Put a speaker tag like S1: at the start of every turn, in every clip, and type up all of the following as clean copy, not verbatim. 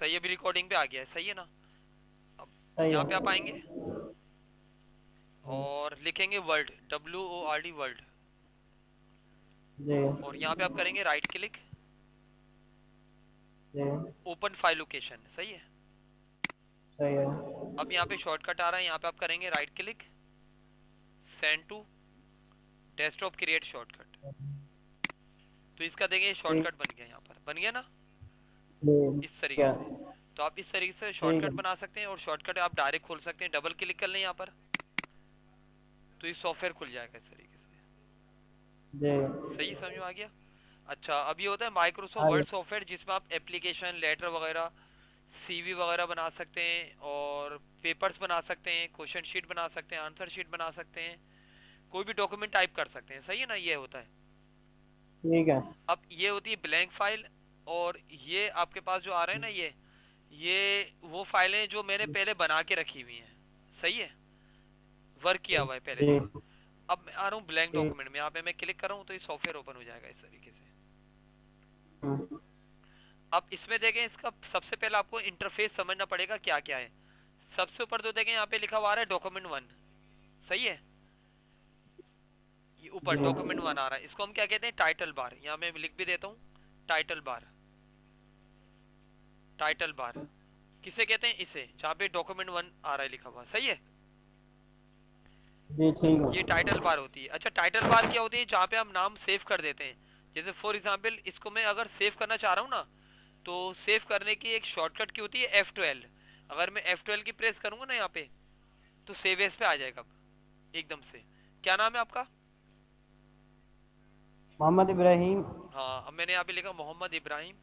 S1: सही है, अभी रिकॉर्डिंग पे आ गया है, सही है ना। अब
S2: सही
S1: यहाँ
S2: है।
S1: पे आप आएंगे और लिखेंगे वर्ल्ड, WORD वर्ल्ड।
S2: जी
S1: और यहाँ पे आप करेंगे राइट क्लिक,
S2: जी
S1: ओपन फाइल लोकेशन, सही है।
S2: सही है।
S1: अब यहाँ पे शॉर्टकट आ रहा है, यहाँ पे आप करेंगे right click, send to desktop create shortcut. तो इसका देंगे
S2: ठीक।
S1: शॉर्टकट बन गया, यहाँ पर बन गया ना,
S2: जी।
S1: इस तरीके
S2: क्या?
S1: से। तो आप इस तरीके से
S2: ठीक
S1: शॉर्टकट
S2: है।
S1: बना सकते हैं, और शॉर्टकट आप डायरेक्ट खोल सकते हैं, डबल क्लिक कर लें यहाँ पर तो ये सॉफ्टवेयर खुल जाएगा इस तरीके से।
S2: जी।
S1: सही समझ में आ गया। अच्छा, अब ये होता है माइक्रोसॉफ्ट
S2: आगे।
S1: वर्ड सॉफ्टवेयर, जिसमें आप एप्लीकेशन, लेटर वगैरह, CV वगैरह बना सकते हैं, और पेपर्स बना सकते हैं, क्वेश्चन शीट बना सकते हैं, आंसर शीट बना सकते हैं, कोई भी डॉक्यूमेंट टाइप कर सकते हैं, सही है ना, ये होता है।
S2: ठीक है।
S1: अब ये होती है ब्लैंक फाइल, और ये आपके पास जो आ रहे हैं ना, ये वो फाइलें जो मैंने पहले बना के रखी हुई हैं, सही है, वर्क किया हुआ है पहले
S2: जी।
S1: से। अब मैं आ रहा हूँ ब्लैंक
S2: ठीक।
S1: डॉक्यूमेंट में, यहाँ पे मैं क्लिक कर रहा हूँ तो ये सॉफ्टवेयर ओपन हो जाएगा इस तरीके से।
S2: हम्म।
S1: अब इसमें देखें, इसका सबसे पहले आपको इंटरफेस समझना पड़ेगा क्या क्या है। सबसे ऊपर तो देखें, यहाँ पे लिखा हुआ आ रहा है डॉक्यूमेंट 1, सही है। ये ऊपर
S2: जी।
S1: डॉक्यूमेंट 1 आ रहा है, इसको हम क्या कहते हैं, टाइटल बार। यहाँ मैं लिख भी देता हूँ, टाइटल बार। टाइटल बार किसे कहते हैं, इसे, जहाँ पे डॉक्यूमेंट 1 आ रहा है लिखा हुआ, सही है।
S2: जी। ठीक
S1: ये
S2: है।
S1: टाइटल बार होती है। अच्छा, टाइटल बार क्या होती है, जहाँ पे हम नाम सेव कर देते हैं। जैसे फॉर एग्जांपल, इसको मैं अगर सेव करना चाह रहा हूँ ना, तो सेव करने की एक शॉर्टकट की होती है F12। अगर मैं F12 की प्रेस करूंगा ना यहाँ पे, तो सेव एज पे आ जाएगा एकदम से। क्या नाम है आपका?
S2: मोहम्मद इब्राहिम।
S1: हाँ, अब मैंने यहाँ पे लिखा मोहम्मद इब्राहिम।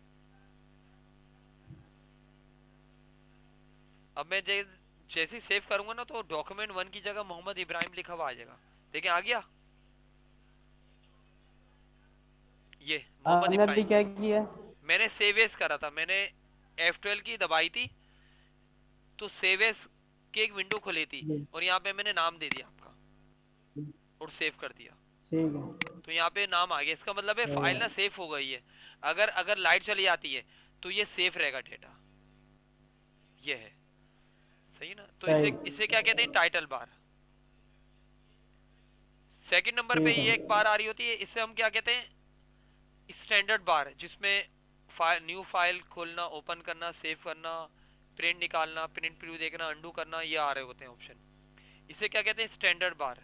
S1: अब मैं जैसे ही सेव करूंगा ना, तो डॉक्यूमेंट 1 की जगह मोहम्मद इब्राहिम लिखा हुआ आ जाएगा। देखिए आ गया, ये मोहम्मद
S2: आपने अभी
S1: इब्राहिम।
S2: क्या किया?
S1: मैंने सेव एज करा था, मैंने F12 की दबाई थी, तो सेव एज की एक विंडो खुली थी,
S2: जी।
S1: और यहाँ पे मैंने नाम दे दिया आपका, और सेव कर दिया।
S2: ठीक है।
S1: तो यहाँ पे नाम आ गया, इसका मतलब है
S2: सही
S1: फाइल ना
S2: है।
S1: सेव हो गई है। अगर अगर लाइट चली जाती है तो ये सेफ रहेगा डेटा, ये है, सही ना। तो
S2: सही।
S1: इसे इसे क्या कहते हैं, टाइटल बार। सेकंड नंबर पे
S2: ठीक
S1: ये
S2: है।
S1: एक बार आ रही होती है, इसे हम क्या कहते हैं, स्टैंडर्ड बार, जिसमें फाइल, न्यू फाइल खोलना, ओपन करना, सेव करना, प्रिंट निकालना, प्रिंट प्रीव्यू देखना, अंडू करना, ये आ रहे होते हैं ऑप्शन। इसे क्या कहते हैं, स्टैंडर्ड बार,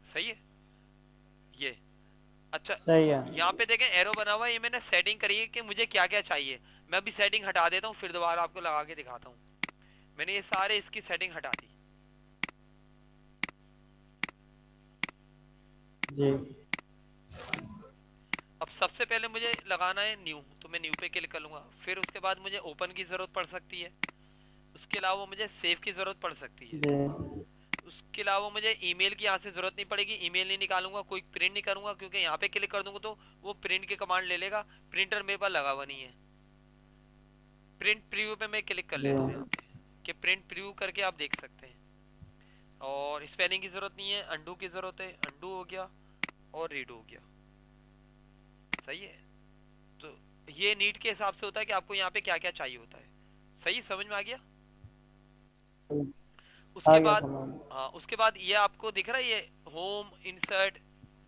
S1: सही है ये। अच्छा,
S2: सही है।
S1: यहाँ पे देखें एरो बना हुआ है, ये मैंने सेटिंग करी है कि मुझे क्या क्या चाहिए। मैं अभी सेटिंग हटा देता हूँ, फिर दोबारा आपको लगा के दिखाता हूँ। मैंने ये सारे इसकी सेटिंग हटा दी।
S2: जी।
S1: अब सबसे पहले मुझे लगाना है न्यू, तो मैं न्यू पे क्लिक कर लूंगा। फिर उसके बाद मुझे ओपन की जरूरत पड़ सकती है, उसके अलावा मुझे सेव की जरूरत पड़ सकती है,
S2: जी।
S1: उसके अलावा मुझे ईमेल की यहाँ से जरूरत नहीं पड़ेगी, ईमेल नहीं निकालूंगा, कोई प्रिंट नहीं करूंगा, क्योंकि यहाँ पे क्लिक कर दूंगा तो वो प्रिंट के कमांड ले लेगा। प्रिंटर मेरे पास लगा हुआ नहीं है। प्रिंट प्रीव्यू पे मैं क्लिक कर
S2: जी।
S1: लेता हूँ यहाँ पे, कि प्रिंट प्रीव्यू करके आप देख सकते हैं। और स्पेलिंग की जरूरत नहीं है, अंडू की जरूरत है, अंडू हो गया, और रीड हो गया, सही है। तो ये नीट के हिसाब से होता है कि आपको यहाँ पे क्या क्या चाहिए होता है। सही समझ में आ गया।
S2: आ
S1: उसके
S2: गया
S1: बाद,
S2: समझ।
S1: हाँ, उसके बाद ये आपको दिख रहा है, ये होम, इंसर्ट,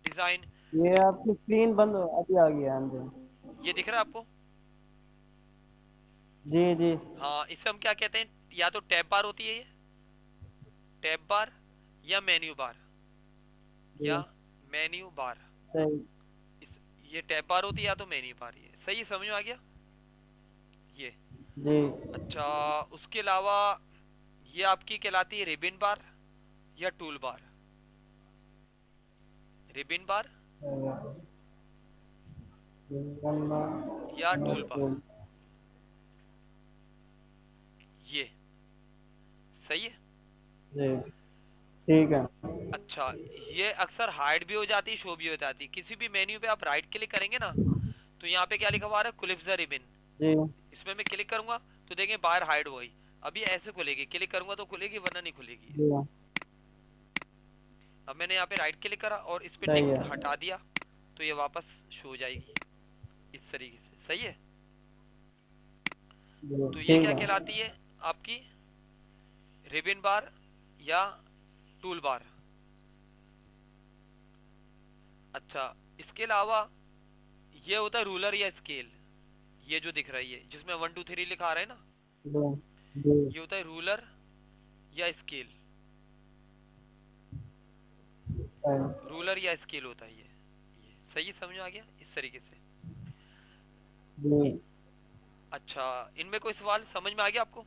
S1: डिजाइन,
S2: ये आपकी स्क्रीन बंद हो, अभी आ गया। हाँ जी।
S1: ये दिख रहा है आपको।
S2: जी जी।
S1: हाँ, इसे हम क्या कहते हैं, या तो टैब बार होती है ये, टैब बार, या मेन्यू बार, या
S2: जी।
S1: Menu bar.
S2: सही।
S1: इस ये टैब बार होती है या तो मेन्यू बार, ये सही समझ में आ गया ये।
S2: जी।
S1: अच्छा, उसके अलावा ये आपकी कहलाती है रिबिन बार, या टूल बार। रिबिन बार या टूल बार, ये सही है।
S2: जी। ठीक है।
S1: अच्छा, ये अक्सर हाइड भी हो जाती है, शो भी हो जाती है। किसी भी मेन्यू पे आप राइट क्लिक करेंगे ना, तो यहाँ पे क्या लिखा हुआ है, क्लिप द रिबिन।
S2: जी।
S1: इसमें मैं क्लिक करूंगा तो देखें बाहर हाइड हो गई। अभी ऐसे खुलेगी, क्लिक करूंगा तो खुलेगी, वरना नहीं खुलेगी।
S2: जी।
S1: अब मैंने यहाँ पे राइट क्लिक करा और इस पे
S2: सही
S1: टिक
S2: है।
S1: हटा दिया, तो ये वापस शो हो जाएगी। इस तरीके से, सही है।
S2: जी
S1: तो ये
S2: ठीक
S1: क्या
S2: है।
S1: कहलाती है आपकी, रिबन बार या टूल बार। अच्छा, इसके अलावा ये होता है रूलर या स्केल। ये जो दिख रही है जिसमें 1 2 3 लिखा रहा है ना,
S2: जी जी
S1: ये होता है रूलर या स्केल।
S2: सही।
S1: रूलर या स्केल होता है ये सही समझ में आ गया इस तरीके से। इ-
S2: जी
S1: अच्छा, इनमें कोई सवाल समझ में आ गया आपको?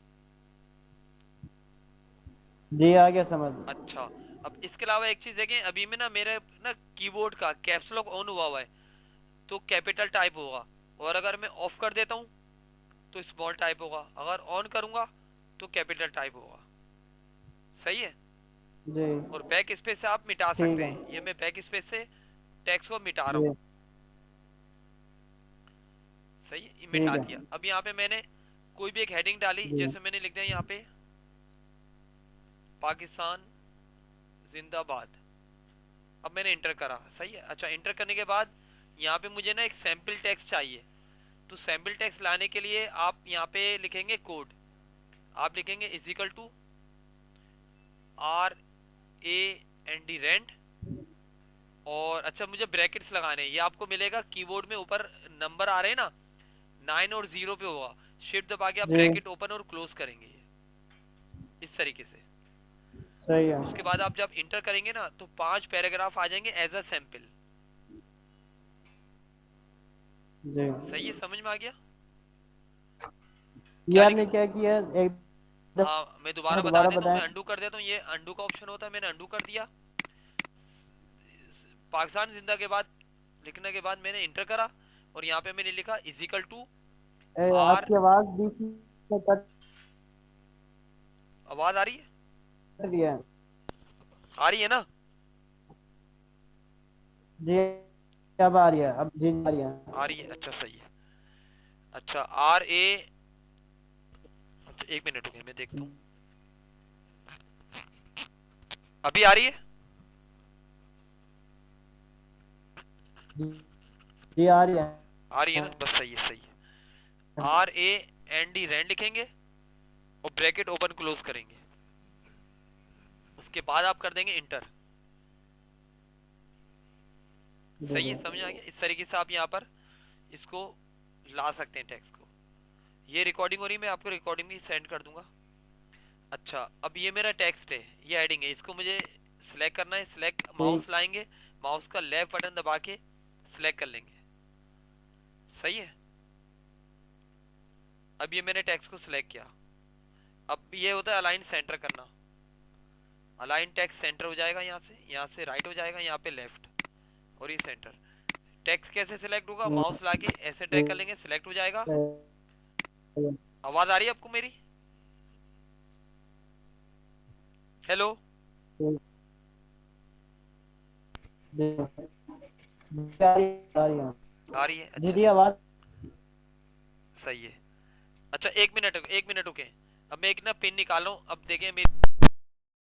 S2: जी आ गया समझ।
S1: अच्छा, अब इसके अलावा एक चीज है कि अभी में ना मेरे ना कीबोर्ड का कैप्स लॉक ऑन हुआ है, तो कैपिटल टाइप होगा। और अगर मैं ऑफ कर देता हूँ तो स्मॉल टाइप होगा, अगर ऑन करूंगा तो कैपिटल टाइप होगा। सही है।
S2: जी
S1: और बैक स्पेस से आप मिटा
S2: ठीक
S1: सकते
S2: है।
S1: हैं, ये मैं बैक स्पेस से टेक्स्ट को मिटा रहा हूँ।
S2: जी
S1: सही है, ये
S2: ठीक
S1: मिटा
S2: है।
S1: दिया। अब यहाँ पे मैंने कोई भी एक हेडिंग डाली,
S2: जी
S1: जैसे मैंने लिख दिया यहाँ पे पाकिस्तान जिंदाबाद। अब मैंने इंटर करा, सही है। अच्छा, इंटर करने के बाद यहाँ पे मुझे ना एक सैंपल टेक्स्ट चाहिए। तो सैंपल टेक्स्ट लाने के लिए आप यहाँ पे लिखेंगे कोड। आप लिखेंगे इजिकल टू RAND रेंड। और अच्छा, मुझे ब्रैकेट्स लगाने हैं, ये आपको मिलेगा कीबोर्ड में ऊपर नंबर आ रहे हैं ना, 9 और 0 पे होगा। शिफ्ट दबा के आप
S2: जी
S1: ब्रैकेट ओपन और क्लोज करेंगे ये इस तरीके से।
S2: सही है।
S1: उसके बाद आप जब इंटर करेंगे ना तो 5 पैराग्राफ आ जाएंगे एज अ सैंपल।
S2: जी
S1: सही है, समझ में आ गया
S2: ये
S1: क्या
S2: आपने
S1: लिखना?
S2: क्या किया, एक
S1: हाँ, मैं
S2: दफा
S1: दोबारा बता
S2: दोबारा
S1: देता हूँ,
S2: बताएं।
S1: मैं अंडू कर देता हूँ। ये अंडू का ऑप्शन होता है, मैंने अंडू कर दिया। पाकिस्तान जिंदा के बाद लिखने के बाद मैंने इंटर करा, और यहाँ पे मैंने लिखा इजिकल टू आर।
S2: आपकी आवाज बीच में कट
S1: आवाज आ रही है?
S2: रही है।
S1: आ रही है ना?
S2: जी अब आ रही है, अब जी आ रही है।
S1: आ रही है, अच्छा सही है। अच्छा, RA। अच्छा, 1 मिनट हो गया, मैं देखता हूँ। अभी आ रही है?
S2: जी जी आ रही है।
S1: आ रही है ना, बस सही है, सही है। RAND रैंड लिखेंगे और ब्रैकेट ओपन क्लोज करेंगे। उसके बाद आप कर देंगे इंटर।
S2: जी
S1: सही है, समझ आ गया। इस तरीके से आप यहाँ पर इसको ला सकते हैं टेक्स्ट को। ये रिकॉर्डिंग हो रही है, मैं आपको रिकॉर्डिंग भी सेंड कर दूंगा। अच्छा, अब ये मेरा टेक्स्ट है, ये हेडिंग है, इसको मुझे सिलेक्ट करना है। सिलेक्ट
S2: ठीक।
S1: माउस लाएंगे, माउस का लेफ्ट बटन दबा के सिलेक्ट कर लेंगे। सही है। अब ये मैंने टेक्स्ट को सिलेक्ट किया। अब ये होता है अलाइन सेंटर करना। अलाइन टेक्स्ट सेंटर हो जाएगा, यहाँ से राइट हो जाएगा, यहाँ पे लेफ्ट, और ये सेंटर। टेक्स्ट कैसे सिलेक्ट होगा, माउस लाके ऐसे ड्रैग कर लेंगे, सिलेक्ट हो जाएगा। आवाज आ रही है आपको मेरी? हेलो?
S2: आ रही है।
S1: आ रही है,
S2: जी
S1: अच्छा
S2: जी आवाज।
S1: सही है। अच्छा, 1 मिनट, 1 मिनट रुके। अब मैं एक ना पिन निकाल रहा हूँ, अब देखें मेरी